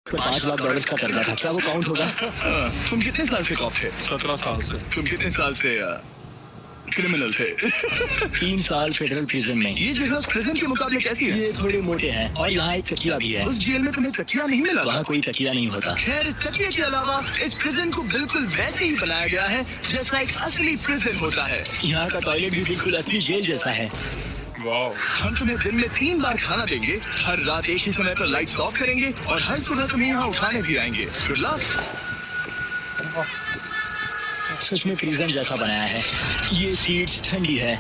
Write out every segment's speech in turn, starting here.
पर $5 लाख का कर्जा था, क्या वो काउंट होगा? तुम कितने साल से कॉप थे? 17 साल से। तुम कितने साल से क्रिमिनल थे? 3 साल फेडरल प्रिजन में। ये जगह प्रिजन के मुकाबले कैसी है? ये थोड़े मोटे हैं और यहाँ एक तकिया भी है। उस जेल में तुम्हें तकिया नहीं मिला? वहाँ कोई तकिया नहीं होता। खैर, इस तकिया के अलावा इस प्रिजन को बिल्कुल वैसे ही बनाया गया है जैसा एक असली प्रिजन होता है। यहाँ का टॉयलेट भी बिल्कुल असली जेल जैसा है। वाओ। हम तुम्हें दिन में 3 बार खाना देंगे, हर रात एक ही समय पर लाइट्स ऑफ करेंगे और हर सुबह तुम्हें यहाँ उठाने भी आएंगे। Good luck. सच में प्रिजन जैसा बनाया है। ये सीट्स ठंडी है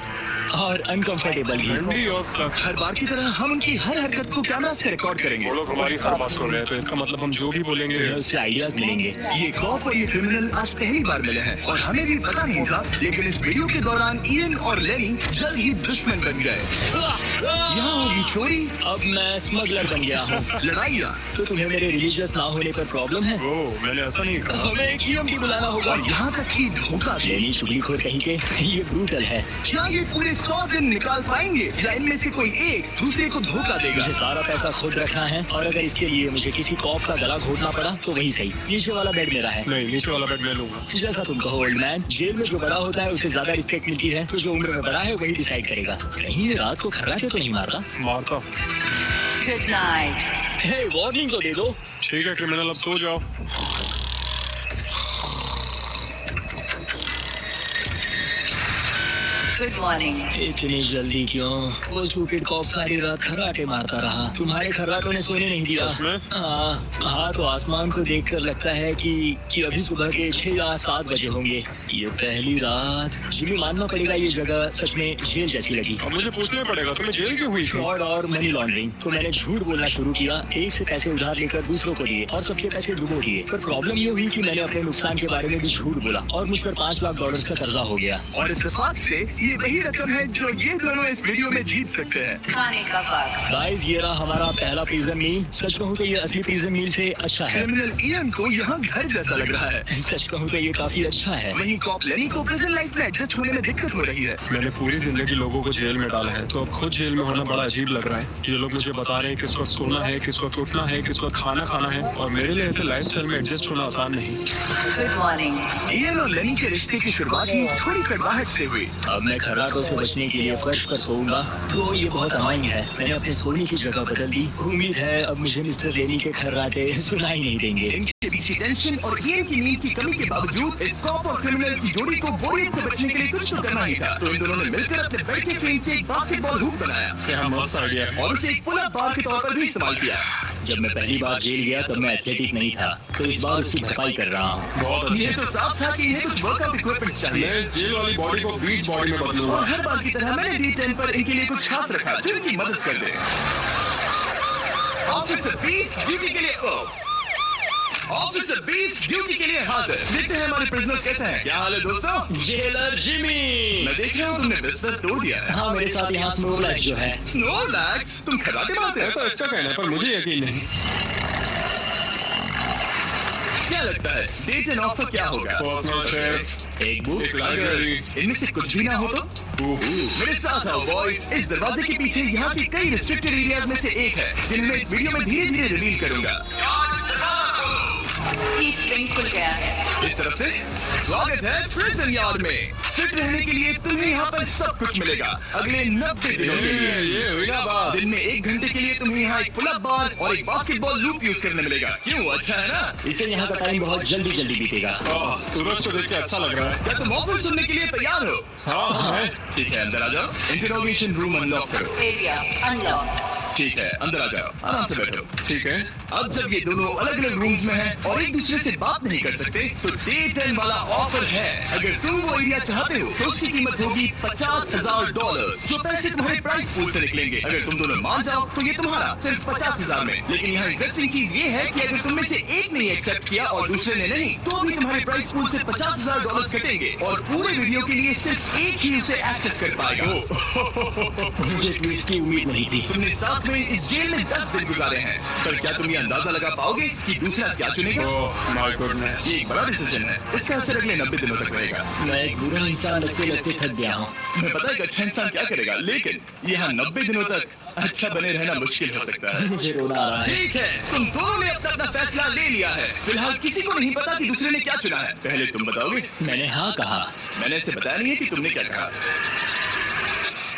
और अनकंफर्टेबल भी। ठंडी और सख्त। हर बार की तरह हम उनकी हर हरकत को कैमरा से रिकॉर्ड करेंगे। वो लोग हमारी हर बात सुन रहे हैं, तो इसका मतलब हम जो भी बोलेंगे उससे आइडियाज मिलेंगे। ये कॉप और ये क्रिमिनल आज पहली बार मिले हैं और हमें भी पता नहीं था, लेकिन इस वीडियो के दौरान इयन और लेनी जल्द ही दुश्मन बन गए। यहाँ होगी चोरी, अब मैं स्मगलर बन गया हूँ। लड़ाइयाँ तो तुम्हें मेरे रिलीजियस ना होने पर प्रॉब्लम है? वो मैंने ऐसा नहीं कहा। हमें एक EMT बुलाना होगा। और यहाँ तक कि धोखा भी। लेनी चुगलीखोर कहीं के, ये ब्रूटल है। क्या ये पूरे 100 दिन निकाल पाएंगे या इनमें से कोई एक दूसरे को धोखा देगा? मुझे सारा पैसा खुद रखना है और अगर इसके लिए मुझे किसी कॉप का गला घोटना पड़ा तो वही सही। नीचे वाला बेड मेरा है। नहीं, नीचे वाला बेड मैं लूंगा। जैसा तुम कहो ओल्ड मैन। जेल में जो बड़ा होता है उसे ज्यादा रिस्पेक्ट मिलती है, तो जो उम्र में बड़ा है वही डिसाइड करेगा। कहीं ये रात को खर्राटे तो नहीं मारता? मारता। Good night. हे, वार्निंग तो दे दो। ठीक है क्रिमिनल, अब सो जाओ। Good morning. इतनी जल्दी क्यों? वो स्टूपिड कॉप सारी रात खर्राटे मारता रहा। तुम्हारे खर्राटों ने सोने नहीं दिया। सच में? हाँ, तो आसमान को देखकर लगता है कि अभी सुबह के 6 या 7 बजे होंगे। ये पहली रात। जिम्मी, मानना पड़ेगा ये जगह सच में जेल जैसी लगी। अब मुझे पूछना पड़ेगा तुम्हें जेल क्यों हुई थी? फ्रॉड और मनी लॉन्ड्रिंग। तो मैंने झूठ बोलना शुरू किया, एक से पैसे उधार लेकर दूसरों को दिए और सबके पैसे डुबो दिए। पर प्रॉब्लम ये हुई कि मैंने अपने नुकसान के बारे में भी झूठ बोला और मुझ पर $5 लाख का कर्जा हो गया। और इत्तेफाक से ये वही रकम है जो ये दोनों इस वीडियो में जीत सकते हैं। खाने का वक्त। गाइस, ये रहा हमारा पहला प्रिजन मील। सच कहूँ तो ये असली प्रिजन मील से अच्छा है। क्रिमिनल इयन को यहाँ घर जैसा लग रहा है। सच कहूँ तो ये काफी अच्छा है। वहीं कॉप लेनी को प्रिजन लाइफ में एडजस्ट होने में दिक्कत हो रही है। मैंने पूरी जिंदगी लोगों को जेल में डाला है, तो अब खुद जेल में होना बड़ा अजीब लग रहा है। ये लोग मुझे बता रहे हैं किस वक्त सोना है, किस वक्त उठना है, किस वक्त खाना खाना है, और मेरे लिए ऐसे लाइफस्टाइल में एडजस्ट होना आसान नहीं। Good morning. इयन और लेनी के रिश्ते की शुरुआत ही थोड़ी कड़वाहट से हुई। अब मैं खर्राटों से बचने के लिए फर्श पर सोऊंगा, तो ये बहुत अमायिक है। मैंने अपने सोने की जगह बदल दी। उम्मीद है अब मुझे मिस्टर लेनी के खर्राटे सुनाई नहीं देंगे। इनके बीच की टेंशन और इयन की नींद की कमी के बावजूद इस कॉप और क्रिमिनल की जोड़ी को बोरियत से बचने के लिए कुछ तो करना ही था। तो इन दोनों ने मिलकर अपने बेड के फ्रेम से एक बास्केटबॉल हुप बनाया क्या मस्त आइडिया है। और उसे एक पुल अप बार के तौर पर भी इस्तेमाल किया। जब मैं पहली बार जेल गया तब मैं एथलेटिक नहीं था, तो इस बार उसकी भरपाई कर रहा हूँ। बहुत ये अच्छे। तो साफ था कि इन्हें कुछ वर्कआउट इक्विपमेंट चाहिए। मैं इस जेल वाली बॉडी को बीच बॉडी में बदलूंगा। और हर बार की तरह मैंने D10 पर इनके लिए कुछ खास रखा जो इनकी मदद कर दे। ऑफिसर 20 ड्यूटी के लिए ऑफिसर 20 ड्यूटी के लिए हाजिर। देखते हैं हमारे प्रिजनर्स कैसे हैं। क्या हाल है दोस्तों? Jailer Jimmy. मैं देख रहा हूँ तुमने बिस्तर तोड़ दिया है। हाँ, मेरे साथ यहाँ स्नोलैक्स जो है। स्नोलैक्स, तुम खराटे मारते हो? ऐसा इसका कहना है, पर मुझे यकीन नहीं। क्या लगता है D10 ऑफर क्या होगा? पर्सनल शेफ, एक बुक। एक लाइब्रेरी। इनमें से कुछ भी ना हो तो? मेरे साथ आओ बॉयज। इस दरवाजे के पीछे यहाँ की कई रिस्ट्रिक्टेड एरियाज में से एक है जिन्हें मैं इस वीडियो में धीरे धीरे रिवील करूंगा। ये स्प्रिंग खुल गया है। इस तरफ से स्वागत है प्रिजन यार्ड में। फिट रहने के लिए तुम्हें यहाँ पर सब कुछ मिलेगा अगले 90 दिनों के लिए। ये हुई ना बात। दिन में 1 घंटे के लिए तुम्हें यहाँ एक पुल अप बार और एक बास्केटबॉल लूप यूज करने मिलेगा। क्यों, अच्छा है ना? इससे यहाँ का टाइम बहुत जल्दी जल्दी बीतेगा। सूरज को देख के अच्छा लग रहा है। क्या तुम ऑफर सुनने के लिए तैयार हो? हाँ। ठीक है, अंदर आ जाओ। इंटरोगेशन रूम अनलॉक करो। Area unlocked. ठीक है, अंदर आ जाओ, आराम से बैठो। ठीक है। अब जब ये दोनों अलग अलग रूम्स में हैं और एक दूसरे से बात नहीं कर सकते, तो D10 वाला ऑफर है। अगर तुम वो एरिया चाहते हो तो उसकी कीमत होगी $50,000, जो पैसे तुम्हारे प्राइस पूल से निकलेंगे। अगर तुम दोनों मान जाओ तो ये तुम्हारा सिर्फ 50,000 में। लेकिन यहाँ इंटरेस्टिंग चीज ये है कि अगर तुम में से एक ने एक्सेप्ट किया और दूसरे ने नहीं, तो भी तुम्हारे प्राइस पूल से $50,000 कटेंगे और पूरे वीडियो के लिए सिर्फ एक ही उसे एक्सेस कर पाएगा। मुझे ट्विस्ट की उम्मीद नहीं थी। तुमने साथ में इस जेल में 10 दिन गुजारे हैं, पर क्या तुम ये ये अंदाजा लगा पाओगे कि दूसरा क्या चुनेगा? Oh my goodness. ये एक बड़ा डिसीजन है। इसका असर अगले 90 दिनों तक रहेगा। मैं एक बुरा इंसान लगते लगते थक गया हूँ। मैं पता है एक अच्छा इंसान क्या करेगा, लेकिन यहाँ 90 दिनों तक अच्छा बने रहना मुश्किल हो सकता है। मुझे रोना आ रहा है। ठीक है, तुम दोनों ने अपना अपना फैसला ले लिया है। फिलहाल किसी को नहीं पता कि दूसरे ने क्या चुना है। पहले तुम बताओगे? मैंने हाँ कहा। मैंने इसे बताया नहीं है कि तुमने क्या कहा।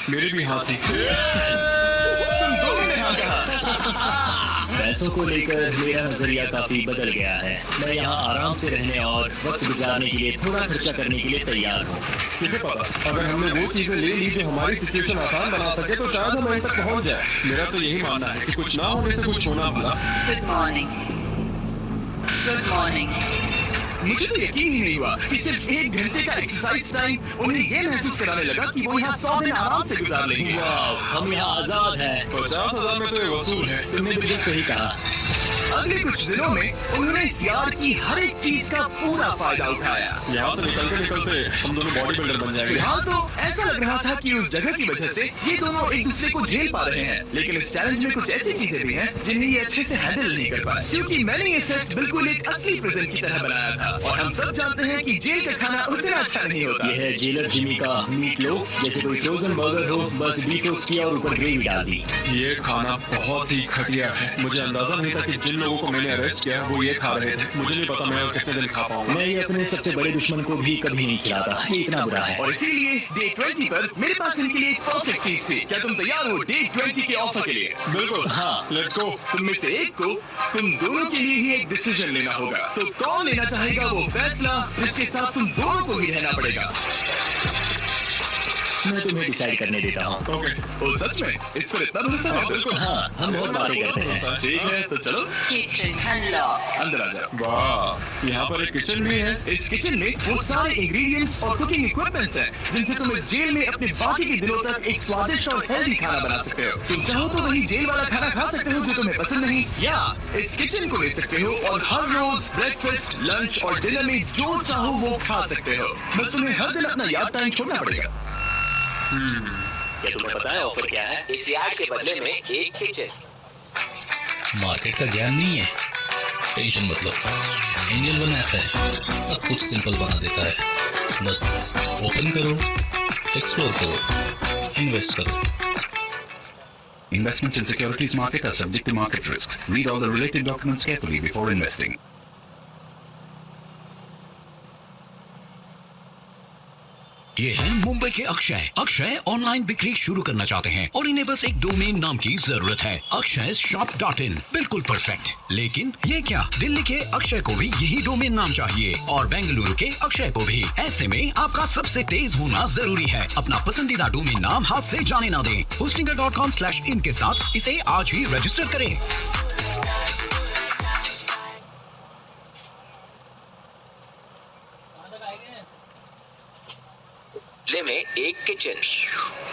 मेरी भी हाँ थी। तुम दोनों ने हाँ कहा। पैसों को लेकर मेरा नजरिया काफी बदल गया है। मैं यहाँ आराम से रहने और वक्त गुजारने के लिए थोड़ा खर्चा करने के लिए तैयार हूँ। किसे पता, अगर हमने वो चीजें ले ली जो हमारी सिचुएशन आसान बना सके तो शायद हम वहीं तक पहुंच जाए। मेरा तो यही मानना है कि कुछ ना होने से कुछ होना भला। Good morning. Good morning. मुझे तो यकीन ही नहीं हुआ कि सिर्फ 1 घंटे का एक्सरसाइज टाइम उन्हें ये महसूस कराने लगा कि वो यहाँ 100 दिन आराम से गुजार लेंगे। वाह, हम यहाँ आजाद हैं। 50,000 में तो ये वसूल है। तुमने बिल्कुल सही कहा। अगले कुछ दिनों में उन्होंने इस यार्ड की हर एक चीज का पूरा फायदा उठाया। यहाँ से निकलते निकलते हम दोनों बॉडी बिल्डर बन जाएंगे। फिलहाल तो ऐसा लग रहा था कि उस जगह की वजह से ये दोनों एक दूसरे को झेल पा रहे हैं, लेकिन इस चैलेंज में कुछ ऐसी चीजें भी हैं जिन्हें ये अच्छे से हैंडल नहीं कर पाए, क्योंकि मैंने ये सेट बिल्कुल एक असली प्रिजन की तरह बनाया था। और हम सब जानते हैं कि जेल का खाना उतना अच्छा नहीं होता। यह है जेलर जिमी का मीट लोफ। जैसे कोई फ्रोजन बर्गर हो, बस डीफ्रोस्ट किया और ऊपर ग्रेवी डाल दी। ये खाना बहुत ही घटिया है। मुझे अंदाजा नहीं था कि जिन लोगों को मैंने अरेस्ट किया वो ये खा रहे थे। मुझे नहीं पता मैं और कितने दिन खा पाऊंगा। मैं ये अपने सबसे बड़े दुश्मन को भी कभी नहीं खिलाता। ये इतना बुरा है। और इसीलिए डे 20 पर मेरे पास इनके लिए एक परफेक्ट चीज थी। क्या तुम तैयार हो डे 20 के ऑफर के लिए? बिल्कुल। हाँ। Let's go. तुम में से एक को तुम दोनों के लिए ही एक डिसीजन लेना होगा। तो कौन लेना चाहेगा वो फैसला जिसके साथ तुम दोनों को ही रहना पड़ेगा? मैं तुम्हें डिसाइड करने देता हूँ। ओके। ओ सच में इस पर इतना भरोसा है? बिल्कुल। हाँ, हम बहुत बातें करते हैं। ठीक है, तो चलो Kitchen unlocked. अंदर आ जाओ। वाह, यहाँ पर एक किचन भी है। इस किचन में वो सारे इंग्रेडिएंट्स और कुकिंग इक्विपमेंट्स हैं जिनसे तुम इस जेल में अपने बाकी के दिनों तक एक स्वादिष्ट और हेल्दी खाना बना सकते हो। तुम चाहो तो वही जेल वाला खाना खा सकते हो जो तुम्हें पसंद नहीं, या इस किचन को ले सकते हो और हर रोज ब्रेकफास्ट, लंच और डिनर में जो चाहो वो खा सकते हो। बस तुम्हें हर दिन अपना याद टाइम छोड़ना पड़ेगा। क्या तुम्हें पता है ऑफर क्या है? इस यार्ड के बदले में एक किचन। मार्केट का ज्ञान नहीं है, टेंशन मत लो। एंजल वन ऐप है, सब कुछ सिंपल बना देता है। बस ओपन करो, एक्सप्लोर करो, इन्वेस्ट करो। Investments in securities market are subject to market risks. Read all the related documents carefully before investing. ये है मुंबई के अक्षय। अक्षय ऑनलाइन बिक्री शुरू करना चाहते हैं और इन्हें बस एक डोमेन नाम की जरूरत है, akshayshop.in। बिल्कुल परफेक्ट। लेकिन ये क्या, दिल्ली के अक्षय को भी यही डोमेन नाम चाहिए और बेंगलुरु के अक्षय को भी। ऐसे में आपका सबसे तेज होना जरूरी है। अपना पसंदीदा डोमेन नाम हाथ से जाने ना दें। hostinger.com/in के साथ इसे आज ही रजिस्टर करें। में एक किचन।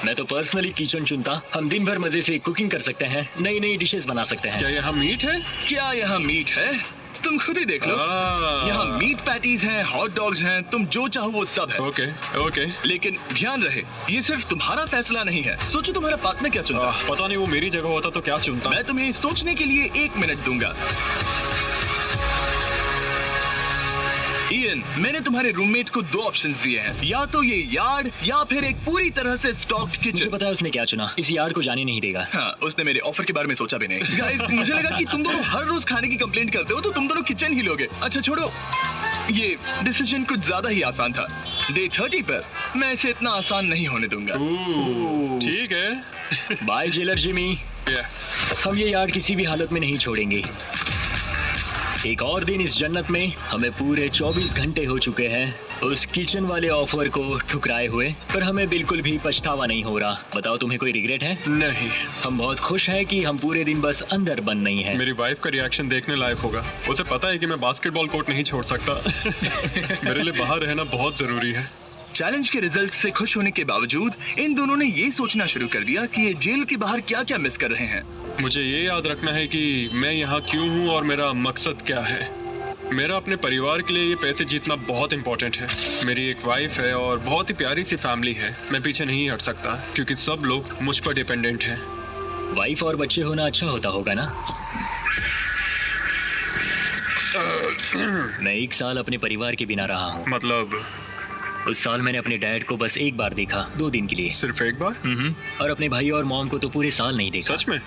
मैं तो पर्सनली किचन चुनता। हम दिन भर मजे से कुकिंग कर सकते हैं, नई नई डिशेस बना सकते हैं। क्या यहाँ मीट है? क्या यहाँ मीट है? तुम खुद ही देख लो। यहाँ मीट पैटीज हैं, हॉट डॉग्स हैं, तुम जो चाहो वो सब है। Okay okay. लेकिन ध्यान रहे, ये सिर्फ तुम्हारा फैसला नहीं है। सोचो तुम्हारा पार्टनर क्या चुनता। पता नहीं वो मेरी जगह होता तो क्या चुनता। मैं तुम्हें सोचने के लिए 1 मिनट दूंगा। इयन, मैंने तुम्हारे रूममेट को 2 ऑप्शंस दिए हैं, या तो ये यार्ड या फिर एक पूरी तरह से स्टॉक्ड मुझे किचन। पता है उसने क्या चुना। इस यार्ड को जाने नहीं देगा। हाँ, उसने मेरे ऑफर के बारे में सोचा भी नहीं। गाइस, मुझे लगा कि तुम दोनों हर रोज खाने की कंप्लेंट करते हो तो तुम दोनों किचन ही लोगे। अच्छा छोड़ो, ये डिसीजन कुछ ज्यादा ही आसान था। डे 30 पर मैं इसे इतना आसान नहीं होने दूंगा। ठीक है। Bye jailer Jimmy. हम ये यार्ड किसी भी हालत में नहीं छोड़ेंगे। एक और दिन इस जन्नत में। हमें पूरे 24 घंटे हो चुके हैं उस किचन वाले ऑफर को ठुकराए हुए, पर हमें बिल्कुल भी पछतावा नहीं हो रहा। बताओ, तुम्हें कोई रिग्रेट है? नहीं। हम बहुत खुश हैं कि हम पूरे दिन बस अंदर बंद नहीं हैं। मेरी वाइफ का रिएक्शन देखने लायक होगा। उसे पता है कि मैं बास्केटबॉल कोर्ट नहीं छोड़ सकता। मेरे लिए बाहर रहना बहुत जरूरी है। चैलेंज के रिजल्ट से खुश होने के बावजूद इन दोनों ने ये सोचना शुरू कर दिया कि ये जेल के बाहर क्या क्या मिस कर रहे हैं। मुझे ये याद रखना है कि मैं यहाँ क्यों हूँ और मेरा मकसद क्या है। मेरा अपने परिवार के लिए ये पैसे जीतना बहुत इंपॉर्टेंट है। मेरी एक वाइफ है और बहुत ही प्यारी सी फैमिली है। मैं पीछे नहीं हट सकता क्योंकि सब लोग मुझ पर डिपेंडेंट हैं। वाइफ और बच्चे होना अच्छा होता होगा ना? मैं 1 साल अपने परिवार के बिना रहा हूँ। मतलब उस साल मैंने अपने डैड को बस 1 बार देखा, 2 दिन के लिए। सिर्फ एक बार? और अपने भाई और मॉम को तो पूरे साल नहीं देखा। सच में?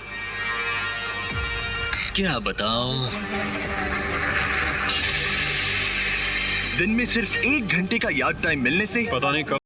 क्या बताऊं? दिन में सिर्फ 1 घंटे का याद टाइम मिलने से पता नहीं कब